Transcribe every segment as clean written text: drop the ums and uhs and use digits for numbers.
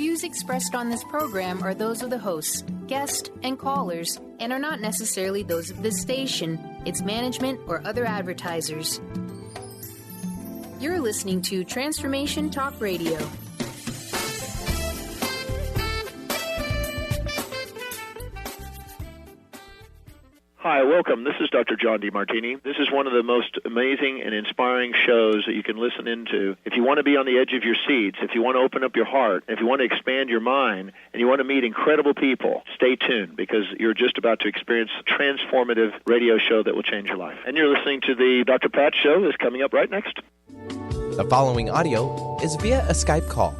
views expressed on this program are those of the hosts, guests, and callers, and are not necessarily those of this station, its management, or other advertisers. You're listening to Transformation Talk Radio. Hi, welcome. This is Dr. John DeMartini. This is one of the most amazing and inspiring shows that you can listen into. If you want to be on the edge of your seats, if you want to open up your heart, if you want to expand your mind, and you want to meet incredible people, stay tuned because you're just about to experience a transformative radio show that will change your life. And you're listening to the Dr. Pat Show that's coming up right next. The following audio is via a Skype call.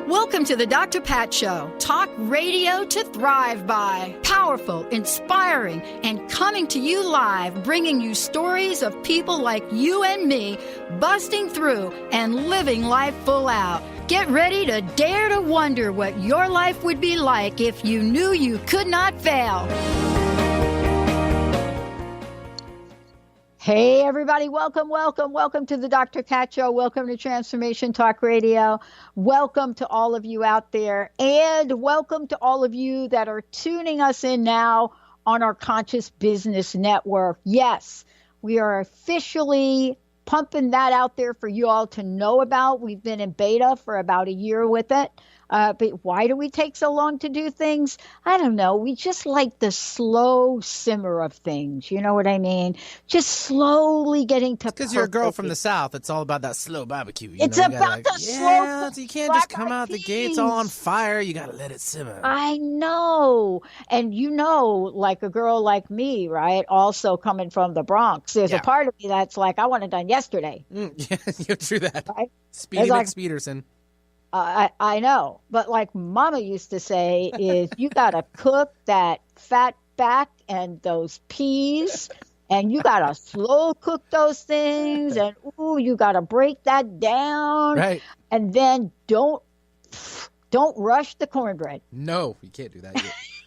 Welcome to the Dr. Pat Show. Talk radio to thrive by. Powerful, inspiring, and coming to you live, bringing you stories of people like you and me, busting through and living life full out. Get ready to dare to wonder what your life would be like if you knew you could not fail. Hey, everybody. Welcome to the Dr. Pat Show. Welcome to Transformation Talk Radio. Welcome to all of you out there. And welcome to all of you that are tuning us in now on our Conscious Business Network. Yes, we are officially pumping that out there for you all to know about. We've been in beta for about a year with it. But why do we take so long to do things? I don't know. We just like the slow simmer of things. You know what I mean? Just slowly getting to because you're a girl from the South. It's all about that slow barbecue. It's about the slow. You can't just come out the gates all on fire. You got to let it simmer. I know. And you know, like a girl like me, right? Also coming from the Bronx, there's a part of me that's like, I want it done yesterday. Yeah, you're true that. Right? Speedy McSpeederson. I know, but like Mama used to say is you got to cook that fat back and those peas, and you got to slow cook those things, and you got to break that down. Right. And then don't rush the cornbread. No, you can't do that.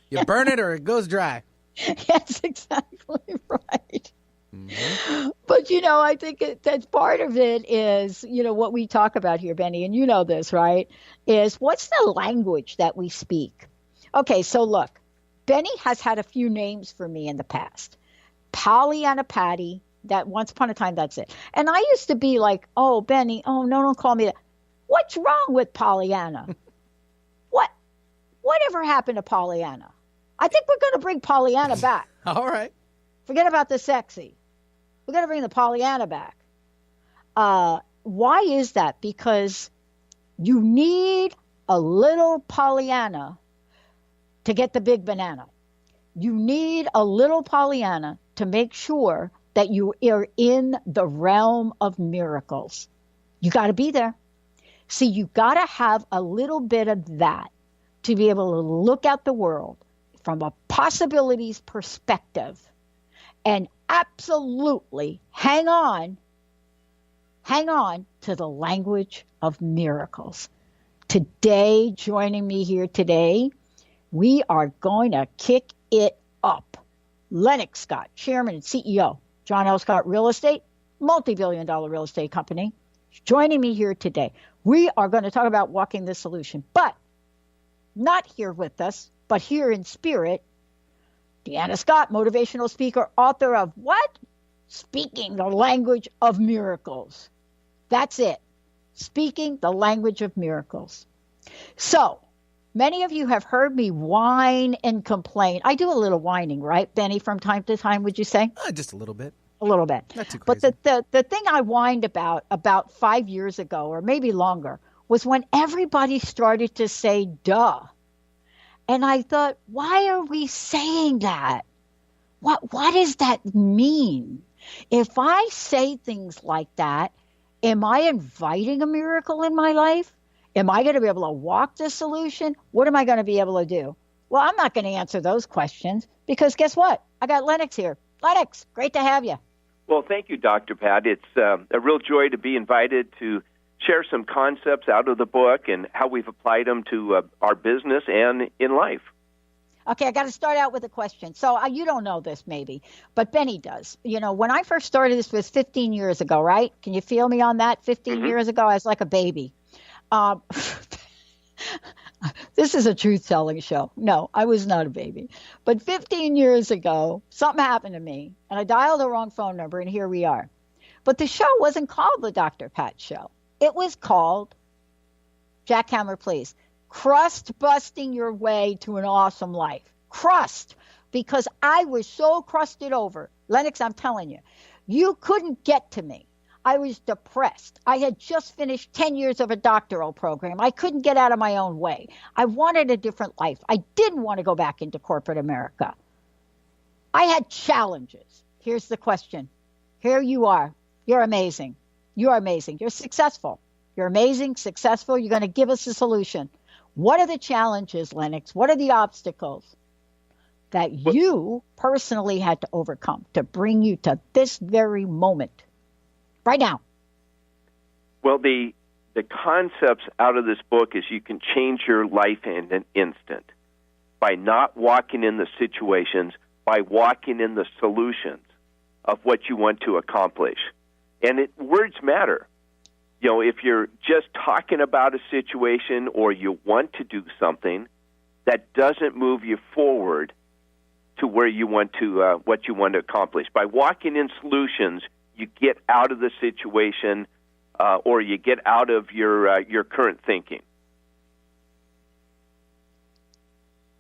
You burn it or it goes dry. That's exactly right. Mm-hmm. But, you know, I think that's part of it is, you know, what we talk about here, Benny, and you know this, right, is what's the language that we speak? Okay, so look, Benny has had a few names for me in the past. Pollyanna Patty, that once upon a time, that's it. And I used to be like, oh, Benny, oh, no, don't call me that. What's wrong with Pollyanna? Whatever happened to Pollyanna? I think we're going to bring Pollyanna back. All right. Forget about the sexy. We're going to bring the Pollyanna back. Why is that? Because you need a little Pollyanna to get the big banana. You need a little Pollyanna to make sure that you are in the realm of miracles. You got to be there. See, you got to have a little bit of that to be able to look at the world from a possibilities perspective and absolutely hang on to the language of miracles. Today, joining me here today, we are going to kick it up. Lennox Scott, Chairman and CEO, John L. Scott Real Estate, multi-billion-dollar real estate company, joining me here today. We are going to talk about walking the solution, but not here with us, but here in spirit, Deanna Scott, motivational speaker, author of what? Speaking the Language of Miracles. That's it. Speaking the Language of Miracles. So, many of you have heard me whine and complain. I do a little whining, right, Benny, from time to time, would you say? Just a little bit. A little bit. Not too crazy. But the thing I whined about 5 years ago, or maybe longer, was when everybody started to say, duh. And I thought, why are we saying that? What does that mean? If I say things like that, am I inviting a miracle in my life? Am I going to be able to walk the solution? What am I going to be able to do? Well, I'm not going to answer those questions because guess what? I got Lennox here. Lennox, great to have you. Well, thank you, Dr. Pat. It's a real joy to be invited to share some concepts out of the book and how we've applied them to our business and in life. Okay, I got to start out with a question. So you don't know this maybe, but Benny does. When I first started, this was 15 years ago, right? Can you feel me on that? 15 years ago, I was like a baby. This is a truth-telling show. No, I was not a baby. But 15 years ago, something happened to me, and I dialed the wrong phone number, and here we are. But the show wasn't called the Dr. Pat Show. It was called, Jackhammer, please, Crust Busting Your Way to an Awesome Life. Crust, because I was so crusted over. Lennox, I'm telling you, you couldn't get to me. I was depressed. I had just finished 10 years of a doctoral program. I couldn't get out of my own way. I wanted a different life. I didn't want to go back into corporate America. I had challenges. Here's the question. Here you are. You're amazing. You are amazing. You're successful. You're amazing, successful. You're going to give us a solution. What are the challenges, Lennox? What are the obstacles that you personally had to overcome to bring you to this very moment? Right now. Well, the concepts out of this book is you can change your life in an instant by not walking in the situations, by walking in the solutions of what you want to accomplish. And words matter. If you're just talking about a situation or you want to do something, that doesn't move you forward to where you want to, what you want to accomplish. By walking in solutions, you get out of the situation or you get out of your current thinking.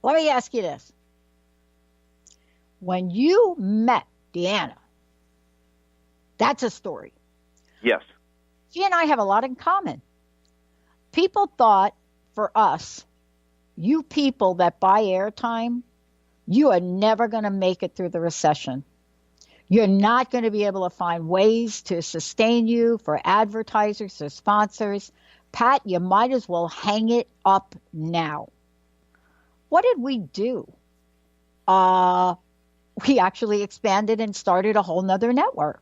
Let me ask you this. When you met Deanna, that's a story. Yes. She and I have a lot in common. People thought, for us, you people that buy airtime, you are never going to make it through the recession. You're not going to be able to find ways to sustain you for advertisers or sponsors. Pat, you might as well hang it up now. What did we do? We actually expanded and started a whole nother network.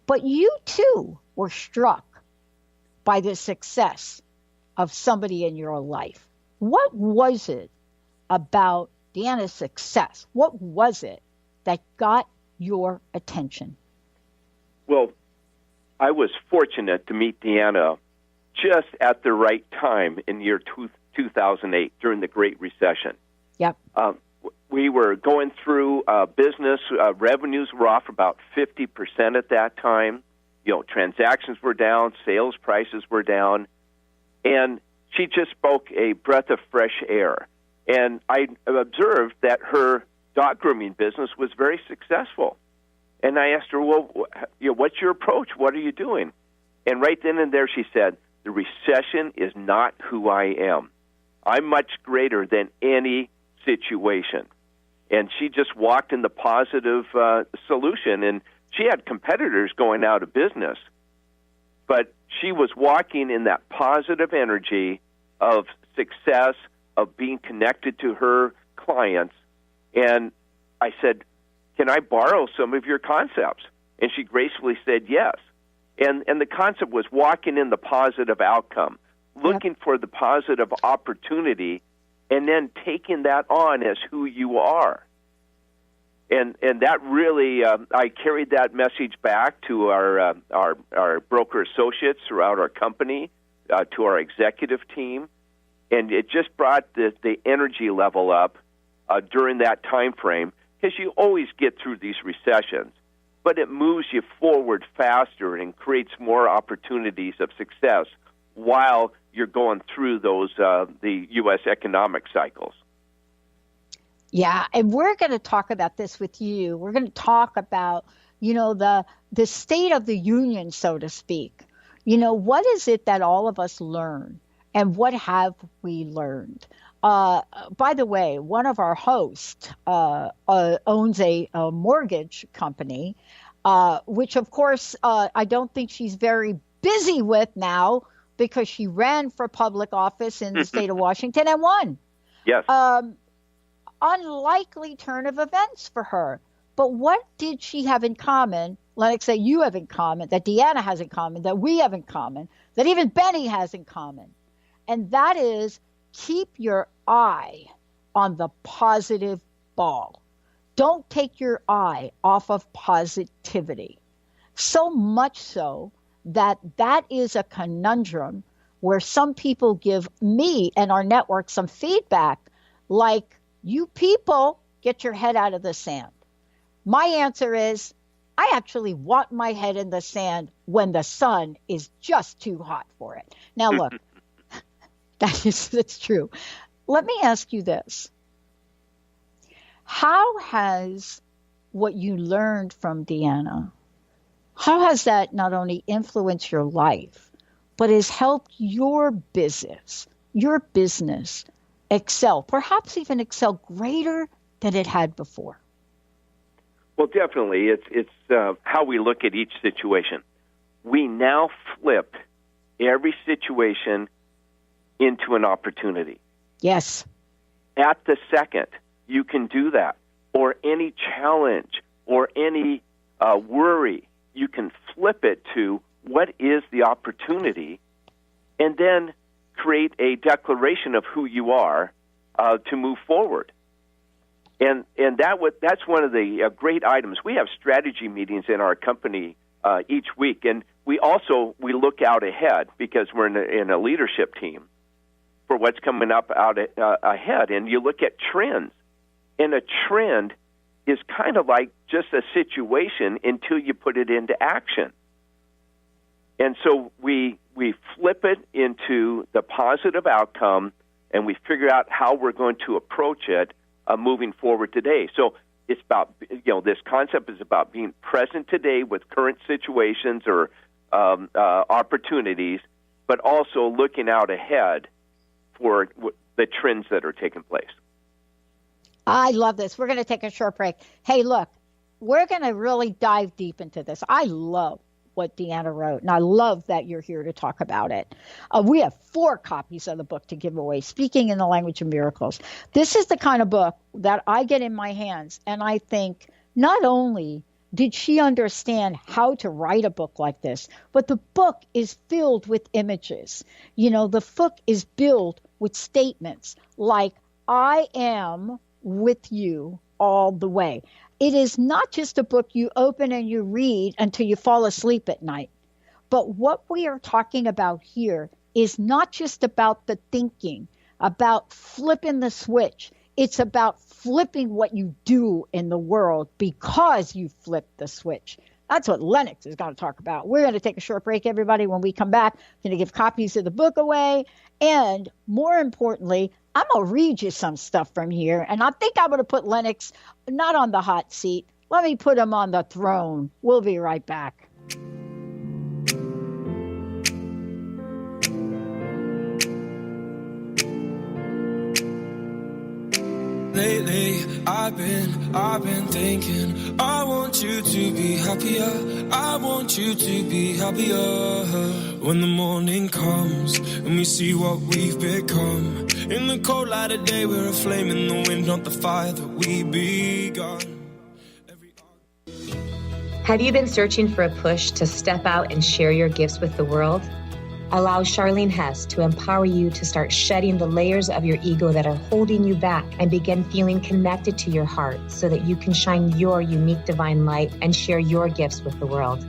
But you too were struck by the success of somebody in your life. What was it about Deanna's success? What was it that got your attention? Well, I was fortunate to meet Deanna just at the right time in year 2008 during the Great Recession. Yep. We were going through business. Revenues were off about 50% at that time. Transactions were down, sales prices were down, and she just spoke a breath of fresh air. And I observed that her dog grooming business was very successful. And I asked her, well, what's your approach? What are you doing? And right then and there she said, the recession is not who I am. I'm much greater than any situation. And she just walked in the positive solution. And she had competitors going out of business. But she was walking in that positive energy of success, of being connected to her clients. And I said, can I borrow some of your concepts? And she gracefully said yes. And the concept was walking in the positive outcome, looking for the positive opportunity, and then taking that on as who you are. And that really, I carried that message back to our broker associates throughout our company, to our executive team, and it just brought the energy level up during that time frame, because you always get through these recessions, but it moves you forward faster and creates more opportunities of success while you're going through those the U.S. economic cycles. Yeah, and we're going to talk about this with you. We're going to talk about, the state of the union, so to speak. What is it that all of us learn, and what have we learned? By the way, one of our hosts owns a mortgage company, which, of course, I don't think she's very busy with now because she ran for public office in the state of Washington and won. Yes. Unlikely turn of events for her. But what did she have in common, Lennox, that you have in common, that Deanna has in common, that we have in common, that even Benny has in common? And that is, keep your eye on the positive ball. Don't take your eye off of positivity. So much so that is a conundrum where some people give me and our network some feedback like, you people, get your head out of the sand. My answer is, I actually want my head in the sand when the sun is just too hot for it. Now, look, that's true. Let me ask you this. How has what you learned from Deanna, how has that not only influenced your life, but has helped your business excel, perhaps even excel greater than it had before? Well, definitely. It's how we look at each situation. We now flip every situation into an opportunity. Yes. At the second, you can do that. Or any challenge or any worry, you can flip it to what is the opportunity, and then create a declaration of who you are to move forward. And that's one of the great items. We have strategy meetings in our company each week, and we look out ahead because we're in a leadership team for what's coming up ahead. And you look at trends, and a trend is kind of like just a situation until you put it into action. And so we flip it into the positive outcome, and we figure out how we're going to approach it moving forward today. So it's about, this concept is about being present today with current situations or opportunities, but also looking out ahead for the trends that are taking place. I love this. We're going to take a short break. Hey, look, we're going to really dive deep into this. I love what Deanna wrote, and I love that you're here to talk about it. We have 4 copies of the book to give away, Speaking in the Language of Miracles. This is the kind of book that I get in my hands, and I think not only did she understand how to write a book like this, but the book is filled with images. The book is filled with statements like, I am with you all the way. It is not just a book you open and you read until you fall asleep at night. But what we are talking about here is not just about the thinking, about flipping the switch. It's about flipping what you do in the world because you flipped the switch. That's what Lennox is going to talk about. We're going to take a short break, everybody. When we come back, we're going to give copies of the book away. And more importantly, I'm going to read you some stuff from here. And I think I'm going to put Lennox not on the hot seat. Let me put him on the throne. We'll be right back. Lately, I've been thinking, I want you to be happier. I want you to be happier. When the morning comes and we see what we've become. In the cold light of day, we're a flame in the wind, not the fire that we begun. Have you been searching for a push to step out and share your gifts with the world? Allow Charlene Hess to empower you to start shedding the layers of your ego that are holding you back and begin feeling connected to your heart so that you can shine your unique divine light and share your gifts with the world.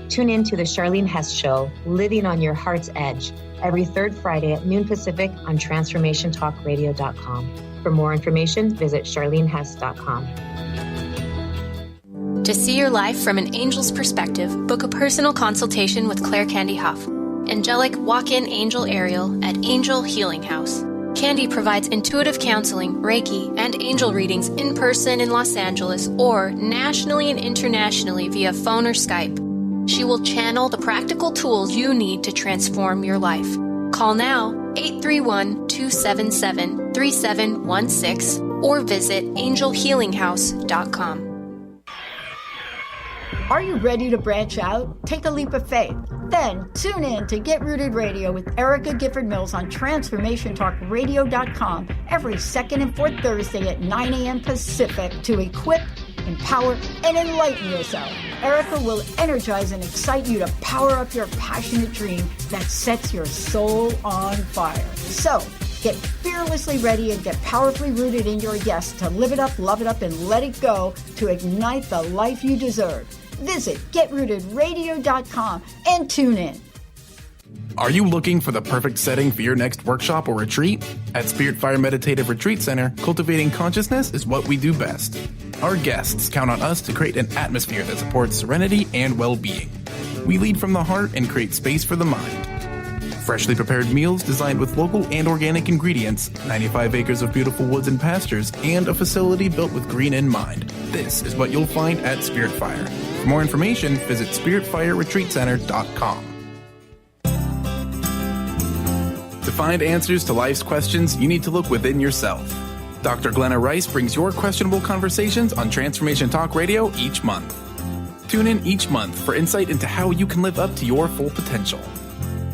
Tune in to the Charlene Hess Show, Living on Your Heart's Edge, every third Friday at noon Pacific on TransformationTalkRadio.com. For more information, visit CharleneHess.com. To see your life from an angel's perspective, book a personal consultation with Claire Candy Huff, Angelic Walk-In Angel Ariel at Angel Healing House. Candy provides intuitive counseling, Reiki, and angel readings in person in Los Angeles or nationally and internationally via phone or Skype. She will channel the practical tools you need to transform your life. Call now 831-277-3716 or visit angelhealinghouse.com. Are you ready to branch out? Take a leap of faith. Then tune in to Get Rooted Radio with Erica Gifford Mills on TransformationTalkRadio.com every second and fourth Thursday at 9 a.m. Pacific to equip, empower, and enlighten yourself. Erica will energize and excite you to power up your passionate dream that sets your soul on fire. So, Get fearlessly ready and get powerfully rooted in your yes to live it up, love it up, and let it go to ignite the life you deserve. Visit GetRootedRadio.com and tune in. Are you looking for the perfect setting for your next workshop or retreat? At Spirit Fire Meditative Retreat Center, cultivating consciousness is what we do best. Our guests count on us to create an atmosphere that supports serenity and well-being. We lead from the heart and create space for the mind. Freshly prepared meals designed with local and organic ingredients, 95 acres of beautiful woods and pastures, and a facility built with green in mind. This is what you'll find at Spirit Fire. For more information, visit spiritfireretreatcenter.com. To find answers to life's questions, you need to look within yourself. Dr. Glenna Rice brings your questionable conversations on Transformation Talk Radio each month. Tune in each month for insight into how you can live up to your full potential.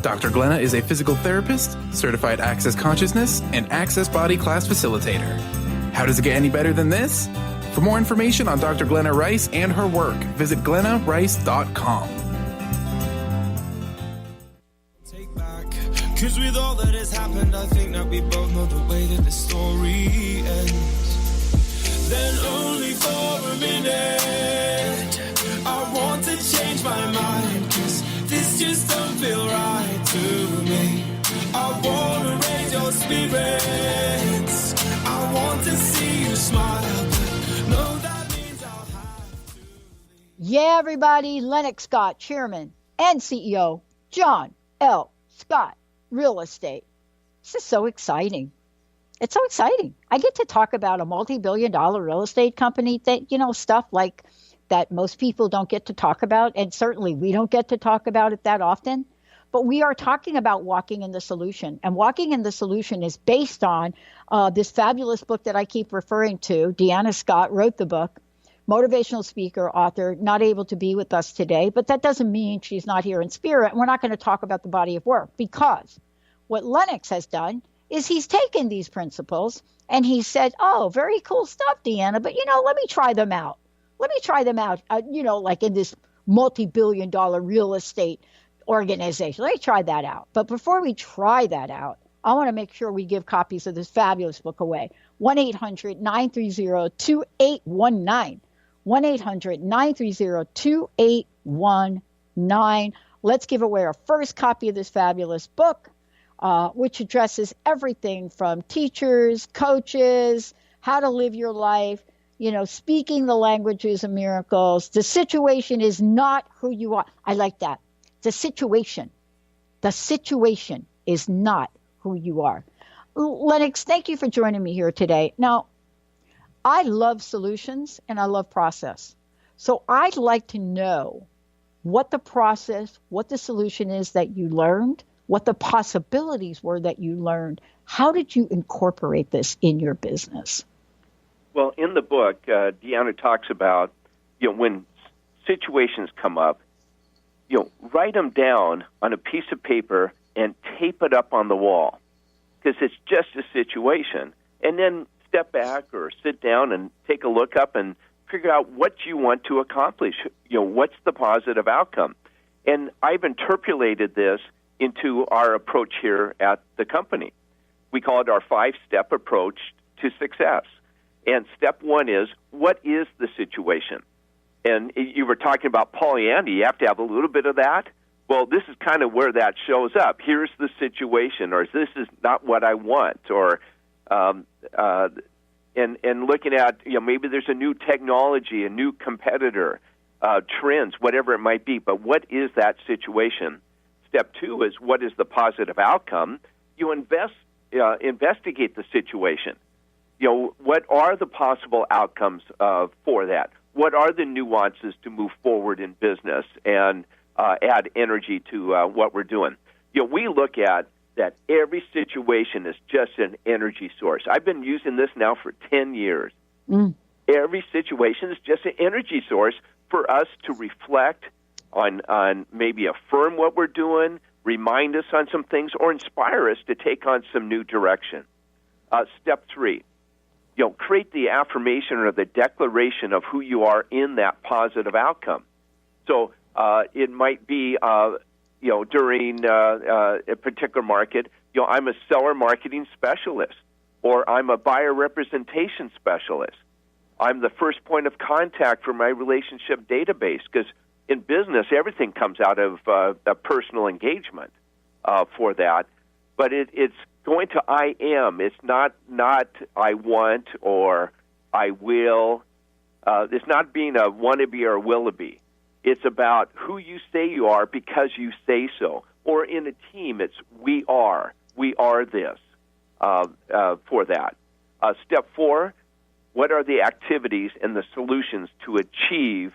Dr. Glenna is a physical therapist, certified Access Consciousness, and Access Body Class facilitator. How does it get any better than this? For more information on Dr. Glenna Rice and her work, visit glennarice.com. Cause with all that has happened, I think that we both know the way that the story ends. Then only for a minute, I want to change my mind, cause this just don't feel right to me. I wanna raise your spirits, I want to see you smile, but no, that means I'll have to leave. Yeah, everybody, Lennox Scott, Chairman and CEO, John L. Scott Real Estate. This is so exciting. It's so exciting. I get to talk about a multi-billion-dollar real estate company that, stuff like that most people don't get to talk about, and certainly we don't get to talk about it that often. But we are talking about Walking in the Solution, and Walking in the Solution is based on this fabulous book that I keep referring to. Deanna Scott wrote the book, motivational speaker, author, not able to be with us today, but that doesn't mean she's not here in spirit. We're not going to talk about the body of work, because what Lennox has done is he's taken these principles and he said, oh, very cool stuff, Deanna, but, let me try them out. Let me try them out, like in this multi-billion-dollar real estate organization. Let me try that out. But before we try that out, I want to make sure we give copies of this fabulous book away. 1-800-930-2819. 1-800-930-2819. Let's give away our first copy of this fabulous book, which addresses everything from teachers, coaches, how to live your life, speaking the languages of miracles. The situation is not who you are. I like that. The situation is not who you are. Lennox, thank you for joining me here today. Now, I love solutions and I love process. So I'd like to know what the process, what the solution is that you learned, what the possibilities were that you learned. How did you incorporate this in your business? Well, in the book, Deanna talks about, when situations come up, write them down on a piece of paper and tape it up on the wall, because it's just a situation. And then step back or sit down and take a look up and figure out what you want to accomplish. What's the positive outcome? And I've interpolated this into our approach here at the company. We call it our 5-step approach to success. And step 1 is, what is the situation? And you were talking about Pollyanna. You have to have a little bit of that. Well, this is kind of where that shows up. Here's the situation, or this is not what I want, or and looking at, maybe there's a new technology, a new competitor, trends, whatever it might be. But what is that situation? Step 2 is, what is the positive outcome? You investigate the situation. What are the possible outcomes for that? What are the nuances to move forward in business and add energy to what we're doing? We look at that every situation is just an energy source. I've been using this now for 10 years. Every situation is just an energy source for us to reflect on maybe affirm what we're doing, remind us on some things, or inspire us to take on some new direction. Step 3, create the affirmation or the declaration of who you are in that positive outcome. So it might be during a particular market, I'm a seller marketing specialist, or I'm a buyer representation specialist. I'm the first point of contact for my relationship database, because in business, everything comes out of a personal engagement for that. But it's going to I am. It's not I want or I will. It's not being a wannabe or a will-a-be. It's about who you say you are because you say so. Or in a team, it's we are this for that. Step 4, what are the activities and the solutions to achieve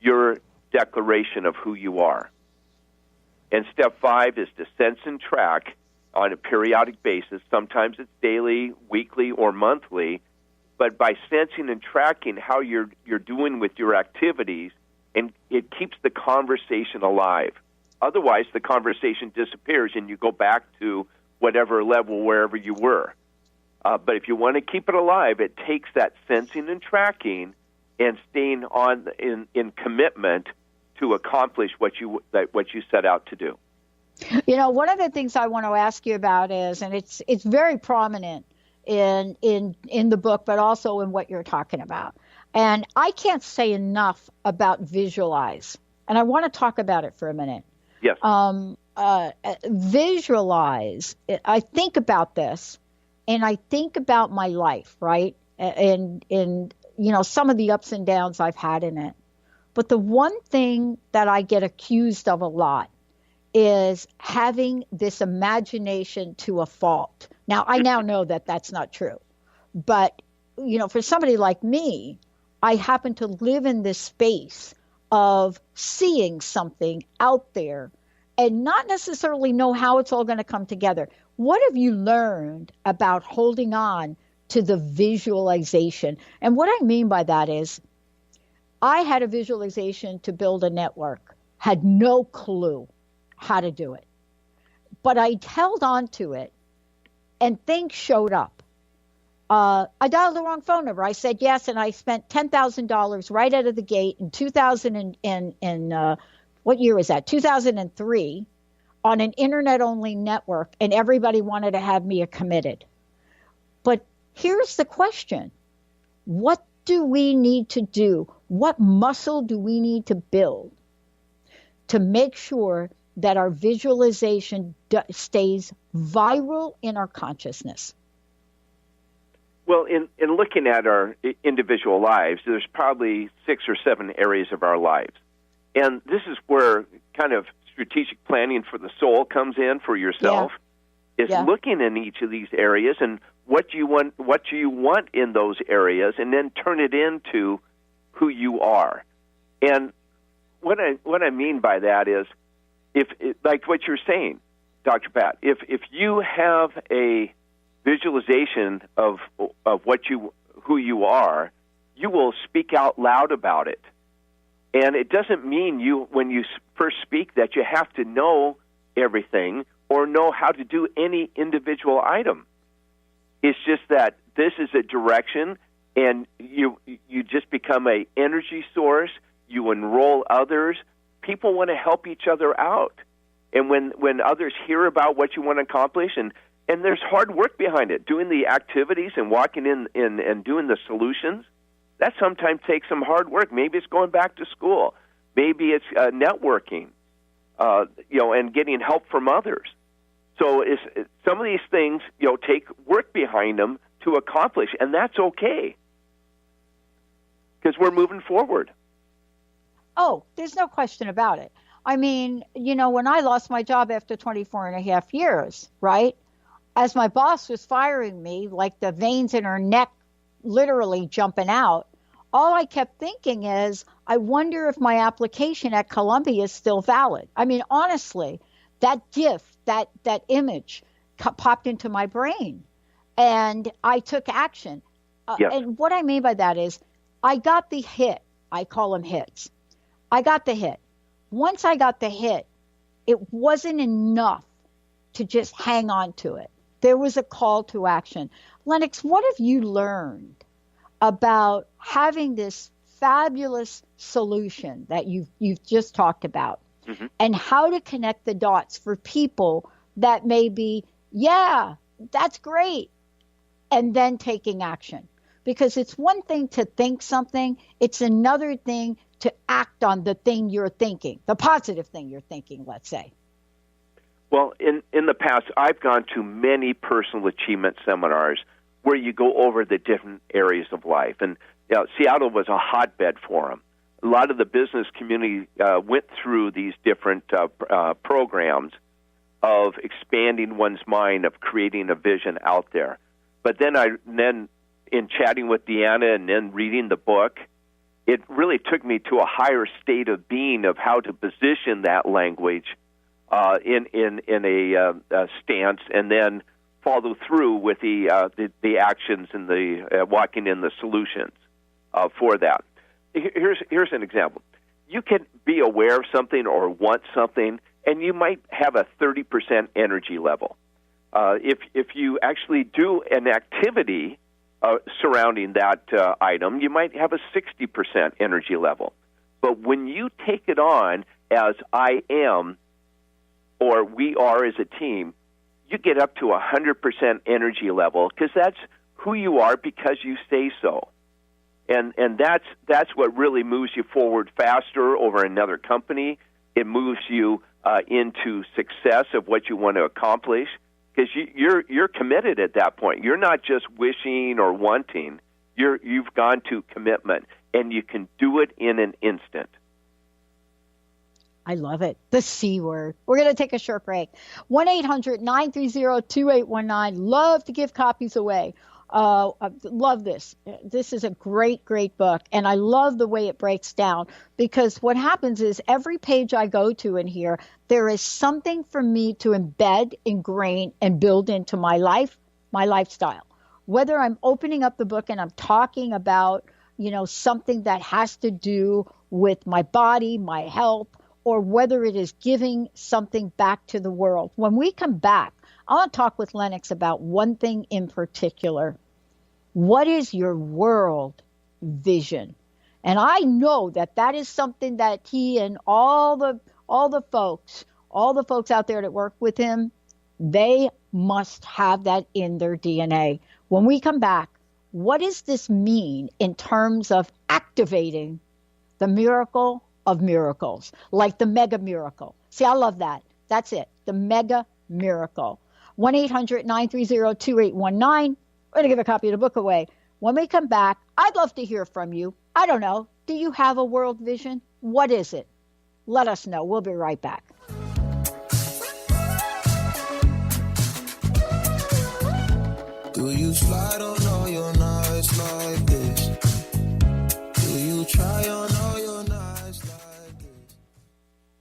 your declaration of who you are? And step 5 is to sense and track on a periodic basis. Sometimes it's daily, weekly, or monthly. But by sensing and tracking how you're doing with your activities, and it keeps the conversation alive. Otherwise, the conversation disappears and you go back to whatever level, wherever you were. But if you want to keep it alive, it takes that sensing and tracking and staying on in commitment to accomplish what you set out to do. One of the things I want to ask you about is, and it's very prominent in the book, but also in what you're talking about. And I can't say enough about visualize. And I want to talk about it for a minute. Yes. Visualize. I think about this, and I think about my life, right? And some of the ups and downs I've had in it. But the one thing that I get accused of a lot is having this imagination to a fault. Now, I now know that that's not true. But, for somebody like me, I happen to live in this space of seeing something out there and not necessarily know how it's all going to come together. What have you learned about holding on to the visualization? And what I mean by that is, I had a visualization to build a network, had no clue how to do it. But I held on to it, and things showed up. I dialed the wrong phone number. I said yes, and I spent $10,000 right out of the gate in 2000 and what year was that? 2003, on an internet-only network, and everybody wanted to have me committed. But here's the question. What do we need to do? What muscle do we need to build to make sure that our visualization stays viral in our consciousness? Well, in looking at our individual lives, there's probably 6 or 7 areas of our lives. And this is where kind of strategic planning for the soul comes in for yourself, is looking in each of these areas and what you want in those areas, and then turn it into who you are. And what I mean by that is, like what you're saying, Dr. Pat, if you have a visualization of who you are, you will speak out loud about it. And it doesn't mean when you first speak that you have to know everything or know how to do any individual item. It's just that this is a direction, and you just become an energy source. You enroll others. People want to help each other out. And when others hear about what you want to accomplish, and there's hard work behind it, doing the activities and walking in and doing the solutions, that sometimes takes some hard work. Maybe it's going back to school. Maybe it's networking, and getting help from others. So some of these things, take work behind them to accomplish, and that's okay because we're moving forward. Oh, there's no question about it. I mean, when I lost my job after 24 and a half years, right, as my boss was firing me, like the veins in her neck literally jumping out, all I kept thinking is, I wonder if my application at Columbia is still valid. I mean, honestly, that GIF, that image popped into my brain, and I took action. And what I mean by that is, I got the hit. I call them hits. I got the hit. Once I got the hit, it wasn't enough to just hang on to it. There was a call to action. Lennox, what have you learned about having this fabulous solution that you've just talked about and how to connect the dots for people that may be, yeah, that's great, and then taking action. Because it's one thing to think something, it's another thing to act on the thing you're thinking, the positive thing you're thinking, let's say. Well, in the past, I've gone to many personal achievement seminars where you go over the different areas of life. And Seattle was a hotbed for them. A lot of the business community went through these different programs of expanding one's mind, of creating a vision out there. But then in chatting with Deanna and then reading the book, it really took me to a higher state of being of how to position that language in a stance, and then follow through with the actions and the walking in the solutions for that. Here's an example. You can be aware of something or want something, and you might have a 30% energy level. If you actually do an activity surrounding that item, you might have a 60% energy level. But when you take it on as I am, or we are as a team, you get up to 100% energy level, because that's who you are because you say so. And that's what really moves you forward faster over another company. It moves you into success of what you want to accomplish, because you're committed at that point. You're not just wishing or wanting. You've gone to commitment, and you can do it in an instant. I love it. The C word. We're going to take a short break. 1-800-930-2819. Love to give copies away. I love this. This is a great, great book. And I love the way it breaks down, because what happens is every page I go to in here, there is something for me to embed, ingrain, and build into my life, my lifestyle. Whether I'm opening up the book and I'm talking about, something that has to do with my body, my health, or whether it is giving something back to the world. When we come back, I want to talk with Lennox about one thing in particular. What is your world vision? And I know that is something that he and all the folks out there that work with him, they must have that in their DNA. When we come back, what does this mean in terms of activating the miracle of miracles, like the mega miracle? See, I love that. That's it, the mega miracle. 1-800-930-2819. We're going to give a copy of the book away. When we come back, I'd love to hear from you. I don't know. Do you have a world vision? What is it? Let us know. We'll be right back. Do you slide on all your nights like this? Do you try on all your nights like this?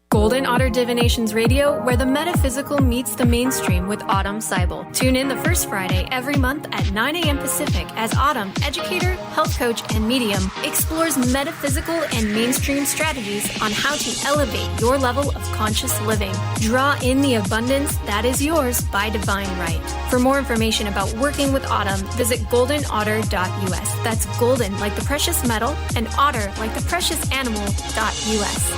Golden Otter Divinations Radio, where the metaphysical meets the mainstream with Autumn Seibel. Tune in the first Friday every month at 9 a.m. Pacific as Autumn, educator, health coach, and medium, explores metaphysical and mainstream strategies on how to elevate your level of conscious living. Draw in the abundance that is yours by divine right. For more information about working with Autumn, visit goldenotter.us. That's golden like the precious metal and otter like the precious animal.us.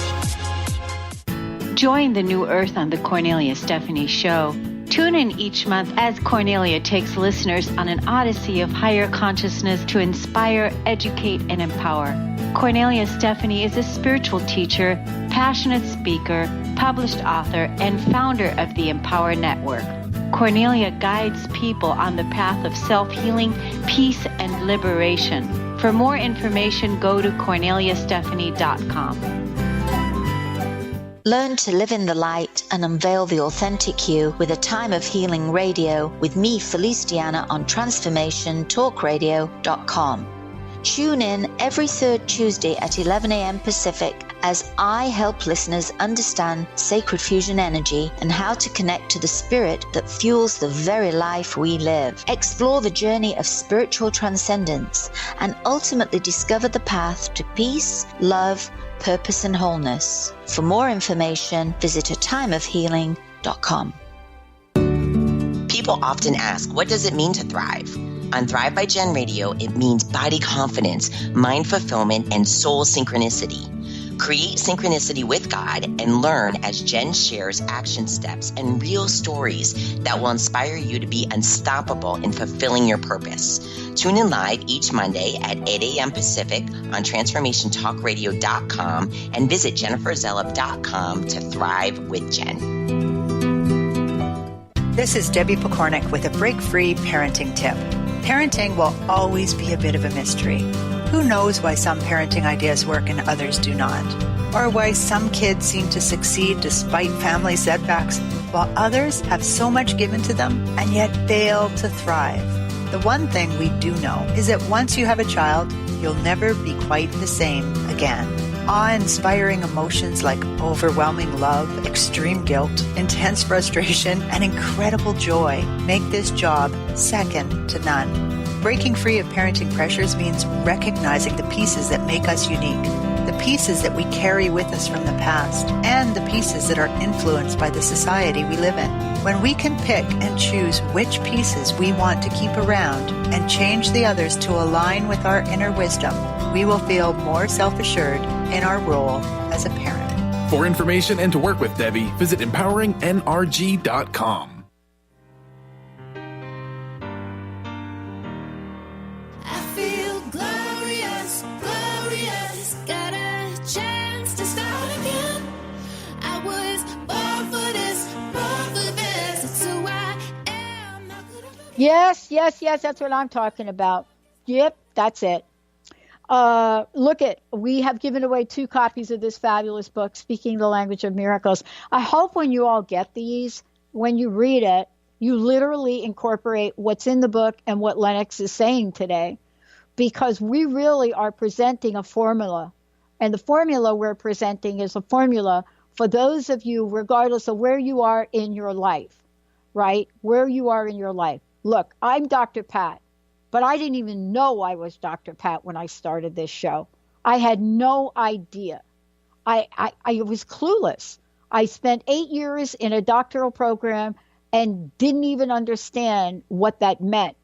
Join the new earth on the Cornelia Stephanie Show. Tune in each month as Cornelia takes listeners on an odyssey of higher consciousness to inspire, educate, and empower. Cornelia Stephanie is a spiritual teacher, passionate speaker, published author, and founder of the Empower Network. Cornelia guides people on the path of self-healing, peace, and liberation. For more information, go to corneliastephanie.com. Learn to live in the light and unveil the authentic you with A Time of Healing Radio with me, Felice Deanna, on transformationtalkradio.com. Tune in every third Tuesday at 11 a.m. Pacific as I help listeners understand sacred fusion energy and how to connect to the spirit that fuels the very life we live. Explore the journey of spiritual transcendence and ultimately discover the path to peace, love, purpose, and wholeness. For more information, visit atimeofhealing.com. People often ask, what does it mean to thrive? On Thrive by Jen Radio, it means body confidence, mind fulfillment, and soul synchronicity. Create synchronicity with God and learn as Jen shares action steps and real stories that will inspire you to be unstoppable in fulfilling your purpose. Tune in live each Monday at 8 a.m. Pacific on transformationtalkradio.com and visit jenniferzellup.com to thrive with Jen. This is Debbie Pokornik with a break-free parenting tip. Parenting will always be a bit of a mystery. Who knows why some parenting ideas work and others do not? Or why some kids seem to succeed despite family setbacks, while others have so much given to them and yet fail to thrive? The one thing we do know is that once you have a child, you'll never be quite the same again. Awe-inspiring emotions like overwhelming love, extreme guilt, intense frustration, and incredible joy make this job second to none. Breaking free of parenting pressures means recognizing the pieces that make us unique, the pieces that we carry with us from the past, and the pieces that are influenced by the society we live in. When we can pick and choose which pieces we want to keep around and change the others to align with our inner wisdom, we will feel more self-assured in our role as a parent. For information and to work with Debbie, visit empoweringnrg.com. Yes, that's what I'm talking about. Yep, that's it. We have given away 2 copies of this fabulous book, Speaking the Language of Miracles. I hope when you all get these, when you read it, you literally incorporate what's in the book and what Lennox is saying today, because we really are presenting a formula. And the formula we're presenting is a formula for those of you, regardless of where you are in your life, right? Where you are in your life. Look, I'm Dr. Pat, but I didn't even know I was Dr. Pat when I started this show. I had no idea. I was clueless. I spent 8 years in a doctoral program and didn't even understand what that meant.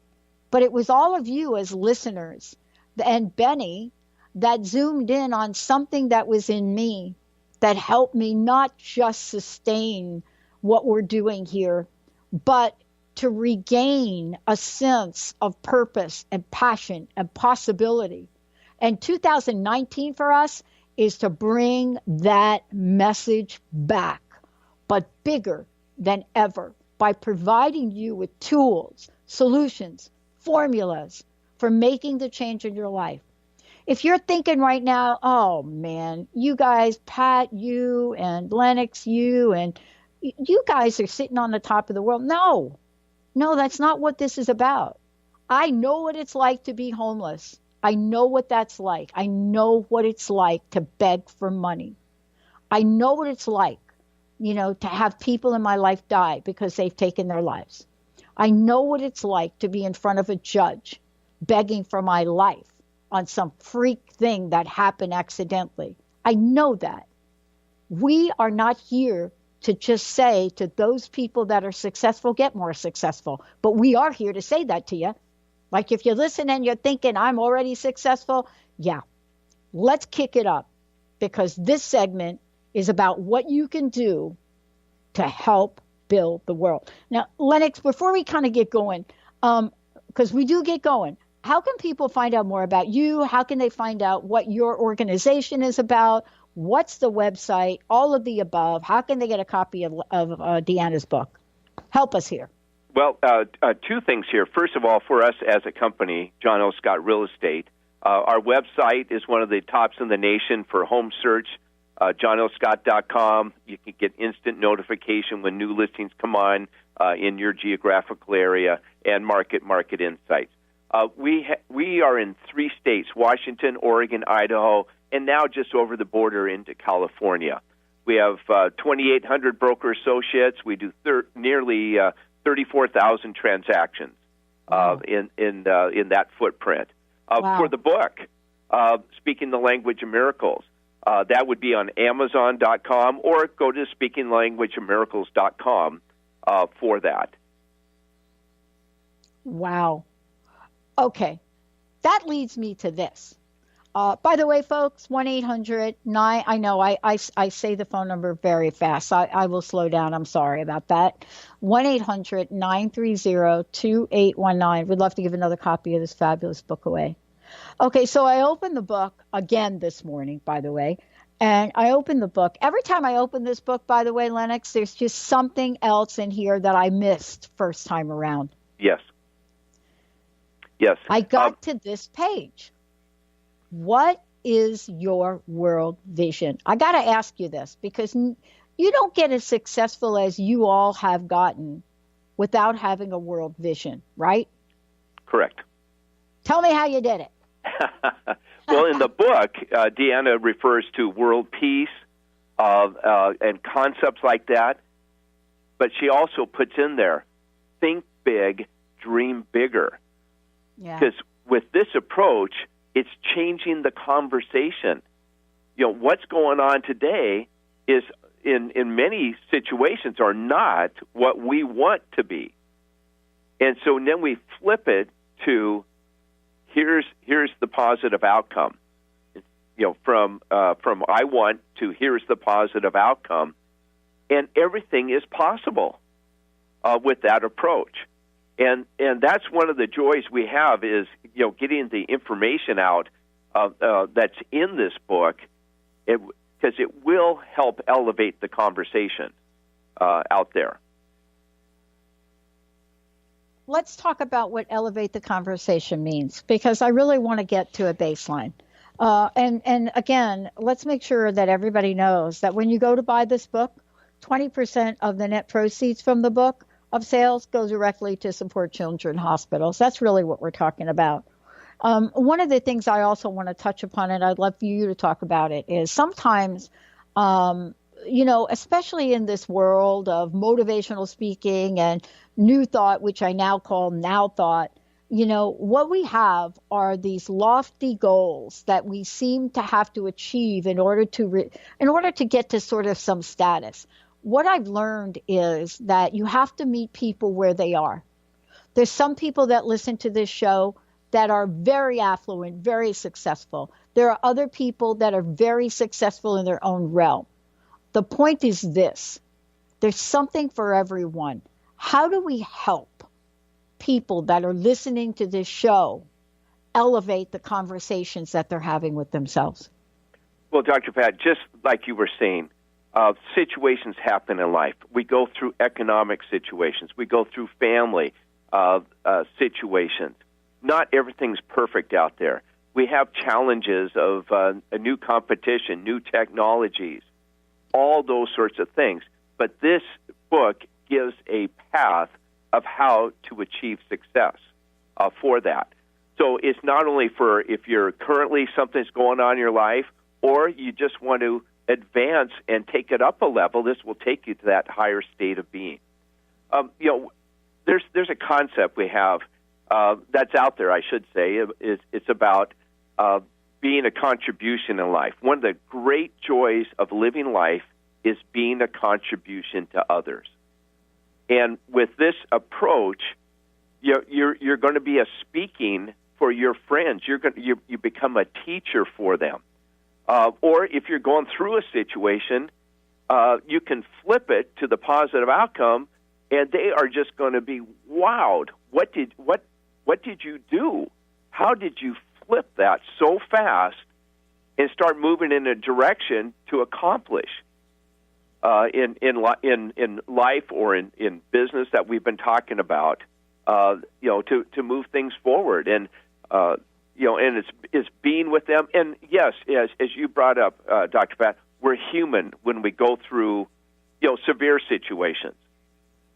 But it was all of you as listeners and Benny that zoomed in on something that was in me that helped me not just sustain what we're doing here, but to regain a sense of purpose and passion and possibility. And 2019 for us is to bring that message back, but bigger than ever, by providing you with tools, solutions, formulas for making the change in your life. If you're thinking right now, oh man, you guys, Pat, you and Lennox, you guys are sitting on the top of the world. No, that's not what this is about. I know what it's like to be homeless. I know what that's like. I know what it's like to beg for money. I know what it's like, to have people in my life die because they've taken their lives. I know what it's like to be in front of a judge begging for my life on some freak thing that happened accidentally. I know that. We are not here to just say to those people that are successful, get more successful. But we are here to say that to you. Like if you listen and you're thinking, I'm already successful, yeah, let's kick it up, because this segment is about what you can do to help build the world. Now, Lennox, before we kind of get going, because we do get going, how can people find out more about you? How can they find out what your organization is about? What's the website? All of the above. How can they get a copy of Deanna's book? Help us here. Well, 2 things here. First of all, for us as a company, John O. Scott Real Estate, our website is one of the tops in the nation for home search, johnoscott.com. You can get instant notification when new listings come on in your geographical area, and market insights. We are in 3 states, Washington, Oregon, Idaho, and now just over the border into California. We have 2,800 broker associates. We do nearly 34,000 transactions in that footprint. Wow. For the book, Speaking the Language of Miracles, that would be on Amazon.com, or go to SpeakingLanguageOfMiracles.com for that. Wow. Okay. That leads me to this. By the way, folks, 1-800-9, I know I say the phone number very fast. I will slow down. I'm sorry about that. 1-800-930-2819. We'd love to give another copy of this fabulous book away. Okay, so I opened the book again this morning, by the way, and I opened the book. Every time I open this book, by the way, Lennox, there's just something else in here that I missed first time around. Yes. I got to this page. What is your world vision? I got to ask you this because you don't get as successful as you all have gotten without having a world vision, right? Correct. Tell me how you did it. Well, in the book, Deanna refers to world peace and concepts like that, but she also puts in there, think big, dream bigger. Because with this approach, it's changing the conversation. What's going on today is in many situations are not what we want to be. And so then we flip it to here's the positive outcome. From I want to here's the positive outcome. And everything is possible with that approach. And that's one of the joys we have is, getting the information out that's in this book, because it will help elevate the conversation out there. Let's talk about what elevate the conversation means, because I really want to get to a baseline. And again, let's make sure that everybody knows that when you go to buy this book, 20% of the net proceeds from the book of sales go directly to support children hospitals. That's really what we're talking about. One of the things I also want to touch upon, and I'd love for you to talk about it, is sometimes, especially in this world of motivational speaking and new thought, which I now call now thought, what we have are these lofty goals that we seem to have to achieve in order to get to sort of some status. What I've learned is that you have to meet people where they are. There's some people that listen to this show that are very affluent, very successful. There are other people that are very successful in their own realm. The point is this: there's something for everyone. How do we help people that are listening to this show elevate the conversations that they're having with themselves? Well, Dr. Pat, just like you were saying, situations happen in life. We go through economic situations. We go through family situations. Not everything's perfect out there. We have challenges of a new competition, new technologies, all those sorts of things. But this book gives a path of how to achieve success for that. So it's not only for if you're currently something's going on in your life or you just want to advance and take it up a level, this will take you to that higher state of being. There's a concept we have that's out there, I should say. It's about being a contribution in life. One of the great joys of living life is being a contribution to others. And with this approach, you're going to be a speaking for your friends. You become a teacher for them. Or if you're going through a situation, you can flip it to the positive outcome, and they are just going to be wowed. What did you do? How did you flip that so fast and start moving in a direction to accomplish in life or in business that we've been talking about? To move things forward and. And it's being with them. And yes, as you brought up, Dr. Pat, we're human when we go through, severe situations.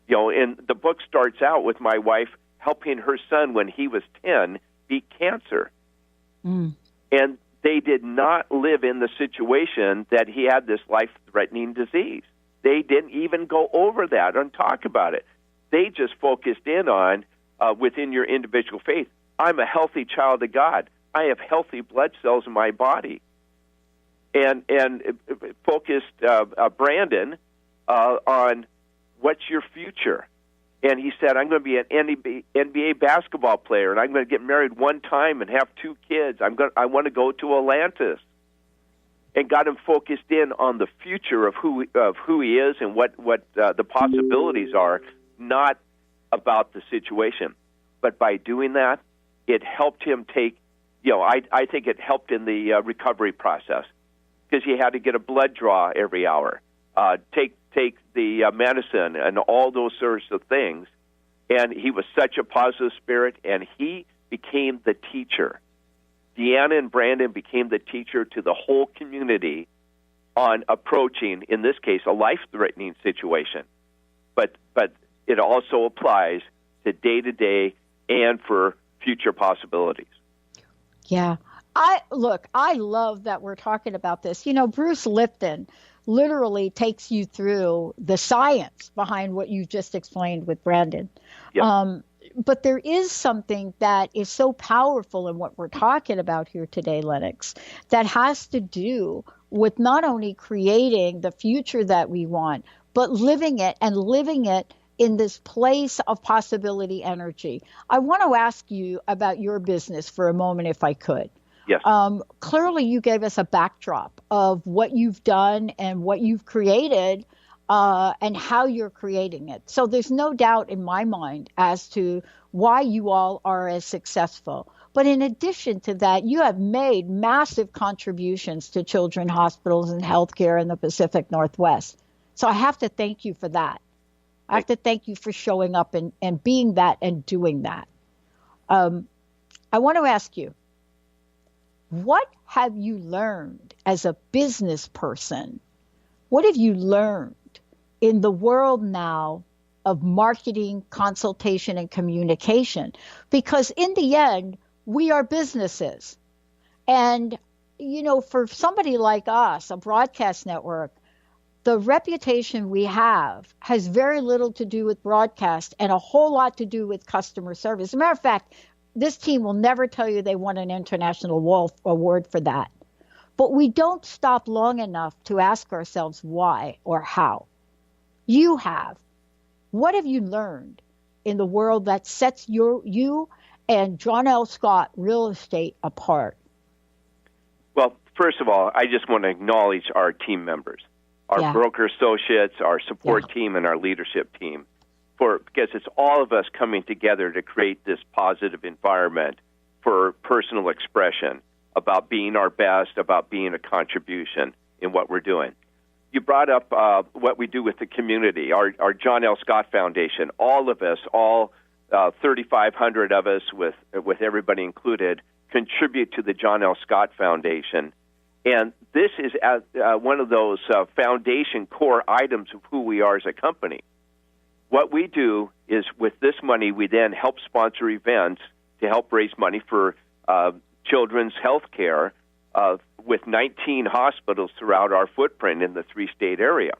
And the book starts out with my wife helping her son when he was 10 beat cancer. Mm. And they did not live in the situation that he had this life-threatening disease. They didn't even go over that and talk about it. They just focused in on, within your individual faith, I'm a healthy child of God. I have healthy blood cells in my body. And focused Brandon on what's your future. And he said, I'm going to be an NBA basketball player, and I'm going to get married one time and have 2 kids. I want to go to Atlantis. And got him focused in on the future of who he is and what the possibilities are, not about the situation. But by doing that, it helped him take, I think it helped in the recovery process, because he had to get a blood draw every hour, take the medicine and all those sorts of things. And he was such a positive spirit, and he became the teacher. Deanna and Brandon became the teacher to the whole community on approaching, in this case, a life-threatening situation. But it also applies to day-to-day and for future possibilities. Yeah. I love that we're talking about this. Bruce Lipton literally takes you through the science behind what you just explained with Brandon. Yep. But there is something that is so powerful in what we're talking about here today, Lennox, that has to do with not only creating the future that we want, but living it in this place of possibility energy. I want to ask you about your business for a moment, if I could. Yes. Clearly, you gave us a backdrop of what you've done and what you've created, and how you're creating it. So there's no doubt in my mind as to why you all are as successful. But in addition to that, you have made massive contributions to children's hospitals and healthcare in the Pacific Northwest. So I have to thank you for that. I have to thank you for showing up and being that and doing that. I want to ask you, what have you learned as a business person? What have you learned in the world now of marketing, consultation, and communication? Because in the end, we are businesses. And, for somebody like us, a broadcast network, the reputation we have has very little to do with broadcast and a whole lot to do with customer service. As a matter of fact, this team will never tell you they won an international award for that. But we don't stop long enough to ask ourselves why or how. You have. What have you learned in the world that sets you and John L. Scott Real Estate apart? Well, first of all, I just want to acknowledge our team members, our broker associates, our support team, and our leadership team, because it's all of us coming together to create this positive environment for personal expression, about being our best, about being a contribution in what we're doing. You brought up what we do with the community, our John L. Scott Foundation. All of us, 3,500 of us, with everybody included, contribute to the John L. Scott Foundation. And this is one of those foundation core items of who we are as a company. What we do is, with this money, we then help sponsor events to help raise money for children's health care with 19 hospitals throughout our footprint in the 3-state area.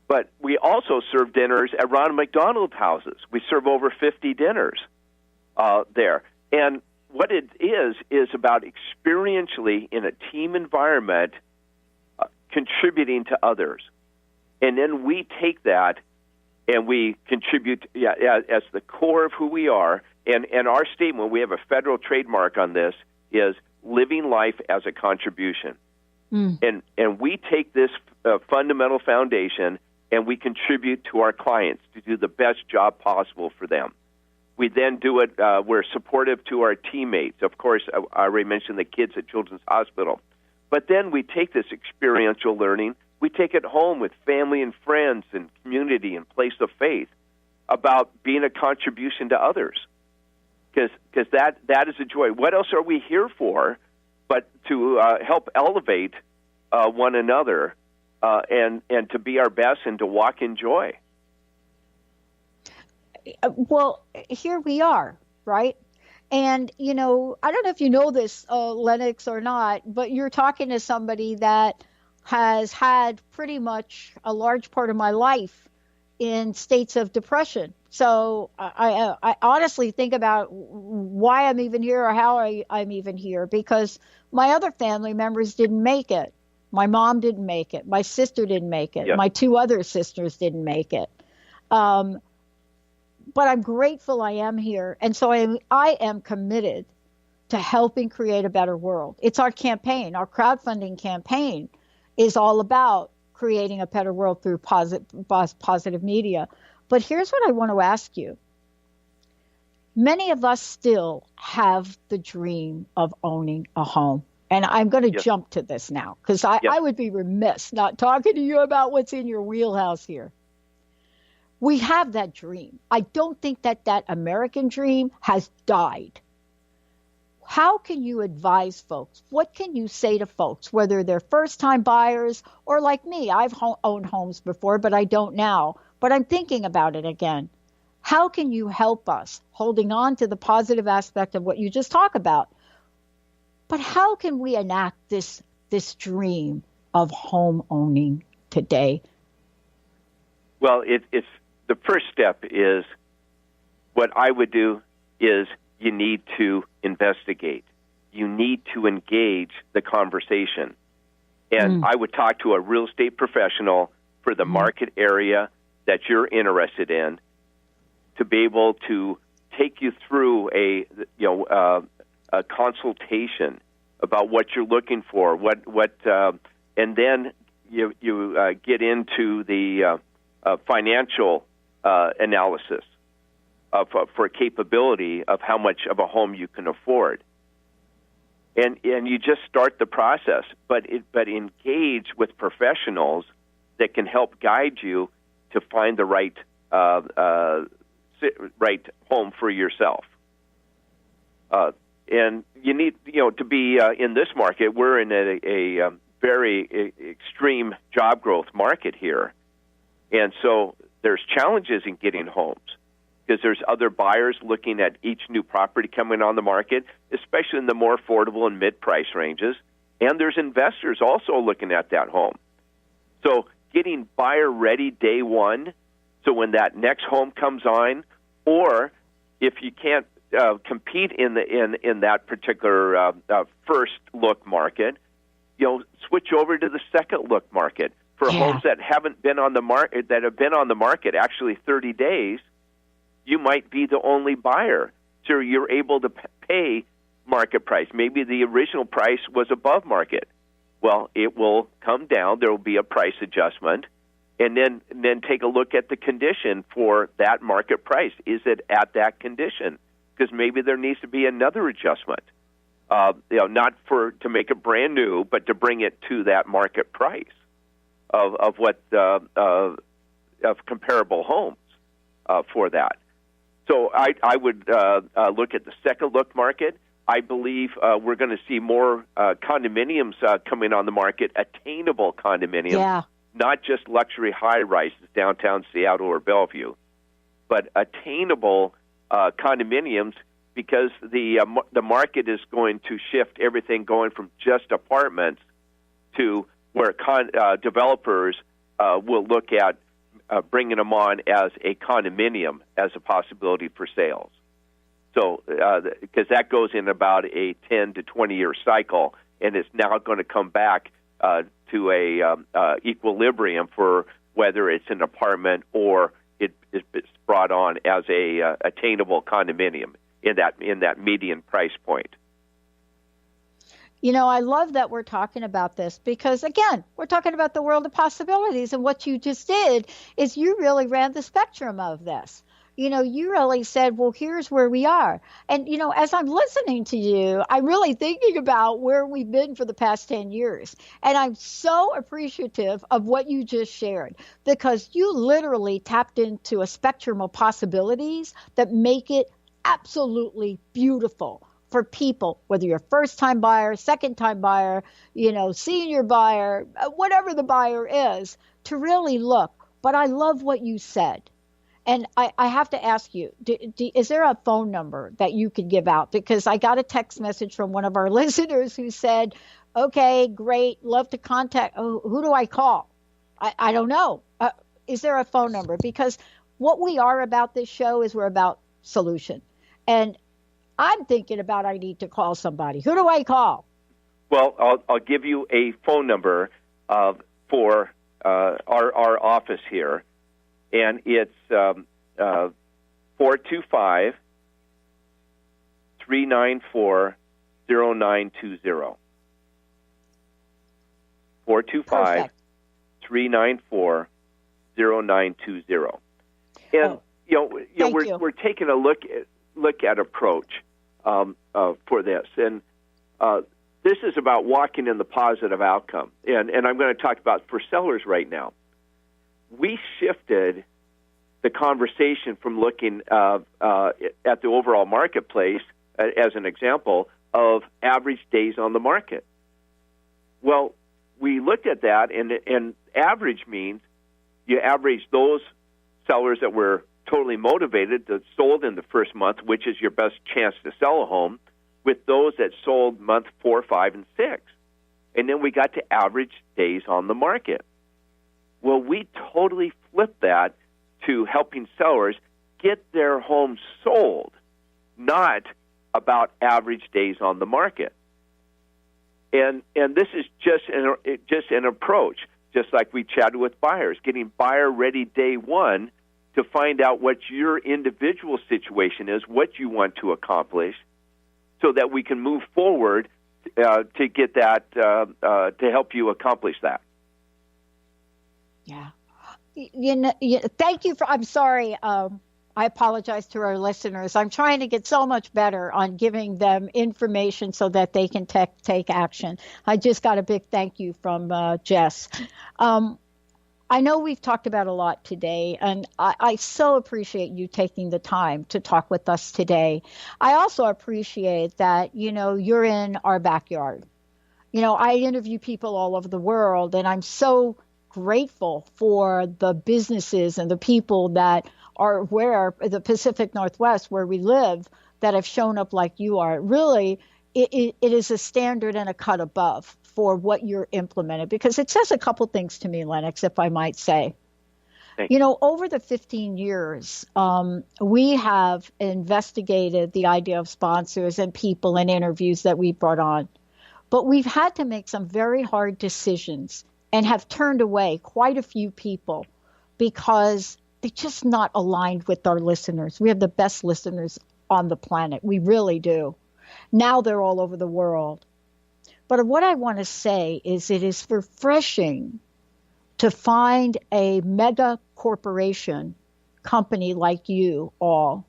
But we also serve dinners at Ronald McDonald houses. We serve over 50 dinners there. And what it is about experientially in a team environment contributing to others. And then we take that and we contribute as the core of who we are. And our statement, we have a federal trademark on this, is living life as a contribution. And we take this fundamental foundation and we contribute to our clients to do the best job possible for them. We then do it, we're supportive to our teammates. Of course, I already mentioned the kids at Children's Hospital. But then we take this experiential learning, we take it home with family and friends and community and place of faith about being a contribution to others. Because that is a joy. What else are we here for but to help elevate one another and to be our best and to walk in joy? Well, here we are, right? And, I don't know if you know this, Lennox, or not, but you're talking to somebody that has had pretty much a large part of my life in states of depression. So I honestly think about why I'm even here or how I'm even here, because my other family members didn't make it. My mom didn't make it. My sister didn't make it. Yep. My 2 other sisters didn't make it. but I'm grateful I am here. And so I am committed to helping create a better world. It's our campaign. Our crowdfunding campaign is all about creating a better world through positive media. But here's what I want to ask you. Many of us still have the dream of owning a home. And I'm going to jump to this now because I would be remiss not talking to you about what's in your wheelhouse here. We have that dream. I don't think that American dream has died. How can you advise folks? What can you say to folks, whether they're first-time buyers or like me? I've owned homes before, but I don't now. But I'm thinking about it again. How can you help us holding on to the positive aspect of what you just talked about? But how can we enact this dream of home owning today? Well, it's the first step is what I would do is you need to investigate. You need to engage the conversation. And I would talk to a real estate professional for the market area that you're interested in to be able to take you through a consultation about what you're looking for, and then you get into the financial analysis for capability of how much of a home you can afford, and you just start the process. But engage with professionals that can help guide you to find the right home for yourself. And you need, to be in this market. We're in a very extreme job growth market here, and so there's challenges in getting homes because there's other buyers looking at each new property coming on the market, especially in the more affordable and mid-price ranges, and there's investors also looking at that home. So getting buyer ready day one, so when that next home comes on, or if you can't compete in that particular first look market, switch over to the second look market for homes that haven't been on the market, that have been on the market actually 30 days. You might be the only buyer, so you're able to pay market price. Maybe the original price was above market. Well, it will come down. There will be a price adjustment, and then take a look at the condition for that market price. Is it at that condition? Because maybe there needs to be another adjustment, not to make it brand new, but to bring it to that market price of comparable homes for that. So I would look at the second look market. I believe we're going to see more condominiums coming on the market, attainable condominiums, not just luxury high-rises downtown Seattle or Bellevue, but attainable condominiums, because the market is going to shift everything going from just apartments to where developers will look at bringing them on as a condominium as a possibility for sales. So, because that goes in about a 10 to 20-year cycle, and it's now going to come back to a equilibrium for whether it's an apartment or it's brought on as a attainable condominium in that median price point. I love that we're talking about this because, again, we're talking about the world of possibilities. And what you just did is you really ran the spectrum of this. You really said, well, here's where we are. And, as I'm listening to you, I'm really thinking about where we've been for the past 10 years. And I'm so appreciative of what you just shared because you literally tapped into a spectrum of possibilities that make it absolutely beautiful for people, whether you're a first-time buyer, second-time buyer, senior buyer, whatever the buyer is, to really look. But I love what you said. And I have to ask you, is there a phone number that you could give out? Because I got a text message from one of our listeners who said, okay, great, love to contact. Oh, who do I call? I don't know. Is there a phone number? Because what we are about this show is we're about solution. And I'm thinking about I need to call somebody. Who do I call? Well, I'll give you a phone number for our office here, and it's 425-394-0920. 425-394-0920. And we're taking a look at approach for this, and this is about walking in the positive outcome. And I'm going to talk about for sellers right now. We shifted the conversation from looking at the overall marketplace as an example of average days on the market. Well, we looked at that, and average means you average those sellers that were totally motivated, that sold in the first month, which is your best chance to sell a home, with those that sold month 4, 5, and 6. And then we got to average days on the market. Well, we totally flipped that to helping sellers get their homes sold, not about average days on the market. And this is just an approach, just like we chatted with buyers, getting buyer ready day one to find out what your individual situation is, what you want to accomplish, so that we can move forward to get that, to help you accomplish that. Yeah. Thank you I'm sorry. I apologize to our listeners. I'm trying to get so much better on giving them information so that they can take action. I just got a big thank you from Jess. I know we've talked about a lot today, and I so appreciate you taking the time to talk with us today. I also appreciate that, you're in our backyard. I interview people all over the world, and I'm so grateful for the businesses and the people that are where the Pacific Northwest, where we live, that have shown up like you are. Really, it is a standard and a cut above for what you're implementing, because it says a couple things to me, Lennox, if I might say. Over the 15 years, we have investigated the idea of sponsors and people and interviews that we brought on, but we've had to make some very hard decisions and have turned away quite a few people because they're just not aligned with our listeners. We have the best listeners on the planet. We really do. Now they're all over the world. But what I want to say is it is refreshing to find a mega corporation company like you all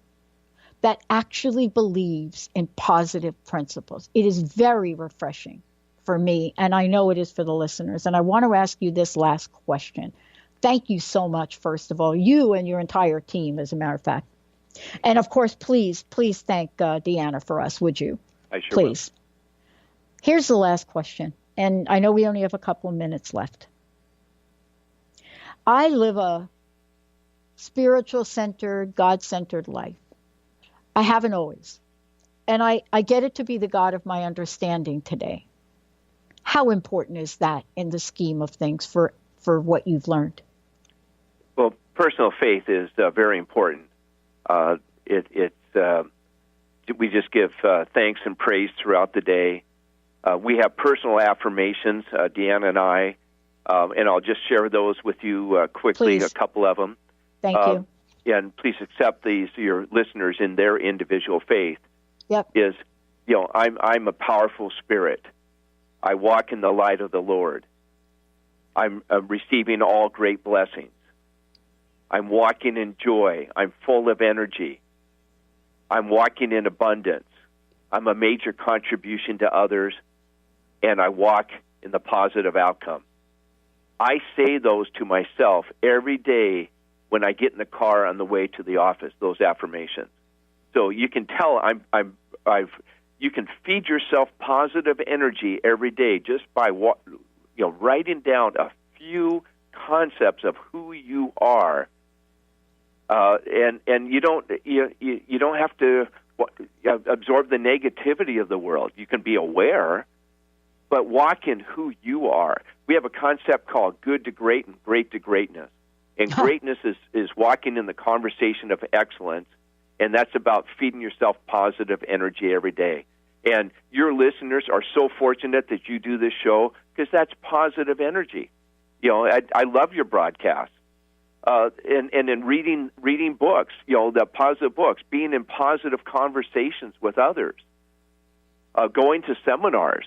that actually believes in positive principles. It is very refreshing for me, and I know it is for the listeners. And I want to ask you this last question. Thank you so much, first of all, you and your entire team, as a matter of fact. And of course, please thank Deanna for us, would you? I sure Please. Will. Here's the last question, and I know we only have a couple of minutes left. I live a spiritual-centered, God-centered life. I haven't always. And I get it to be the God of my understanding today. How important is that in the scheme of things for what you've learned? Well, personal faith is very important. We just give thanks and praise throughout the day. We have personal affirmations, Deanna and I, and I'll just share those with you quickly, please. A couple of them. Thank you. And please accept these, your listeners, in their individual faith. Yep. I'm a powerful spirit. I walk in the light of the Lord. I'm receiving all great blessings. I'm walking in joy. I'm full of energy. I'm walking in abundance. I'm a major contribution to others, and I walk in the positive outcome. I say those to myself every day when I get in the car on the way to the office, those affirmations. So you can tell you can feed yourself positive energy every day just by writing down a few concepts of who you are, and you don't have to absorb the negativity of the world. You can be aware, but walk in who you are. We have a concept called good to great and great to greatness. And greatness is walking in the conversation of excellence, and that's about feeding yourself positive energy every day. And your listeners are so fortunate that you do this show because that's positive energy. I love your broadcast. and in reading books, the positive books, being in positive conversations with others, going to seminars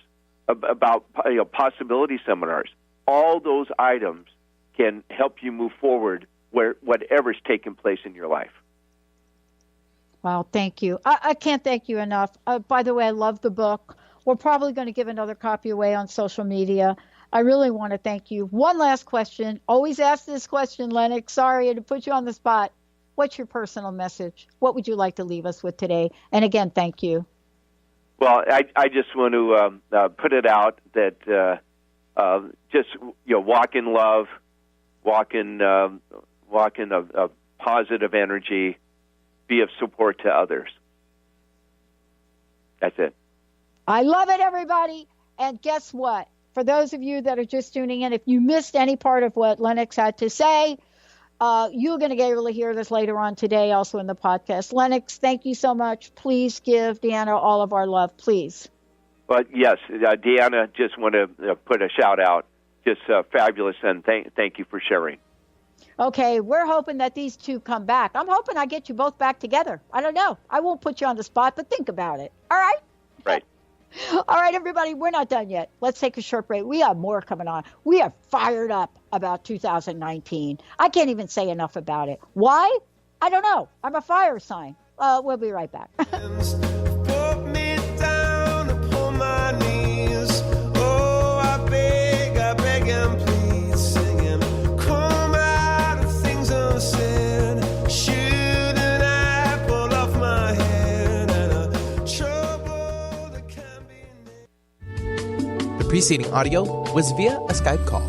about possibility seminars. All those items can help you move forward whatever's taking place in your life. Wow, thank you. I can't thank you enough. By the way, I love the book. We're probably going to give another copy away on social media. I really want to thank you. One last question. Always ask this question, Lennox. Sorry to put you on the spot. What's your personal message? What would you like to leave us with today? And again, thank you. Well, I just want to put it out that just walk in love, walk in a positive energy, be of support to others. That's it. I love it, everybody. And guess what? For those of you that are just tuning in, if you missed any part of what Lennox had to say, you're going to get able to hear this later on today, also in the podcast. Lennox, thank you so much. Please give Deanna all of our love, please. But yes, Deanna, just want to put a shout out. Just fabulous, and thank you for sharing. Okay, we're hoping that these two come back. I'm hoping I get you both back together. I don't know. I won't put you on the spot, but think about it. All right? Right. All right, everybody, we're not done yet. Let's take a short break. We have more coming on. We are fired up about 2019. I can't even say enough about it. Why? I don't know. I'm a fire sign. We'll be right back. The preceding audio was via a Skype call.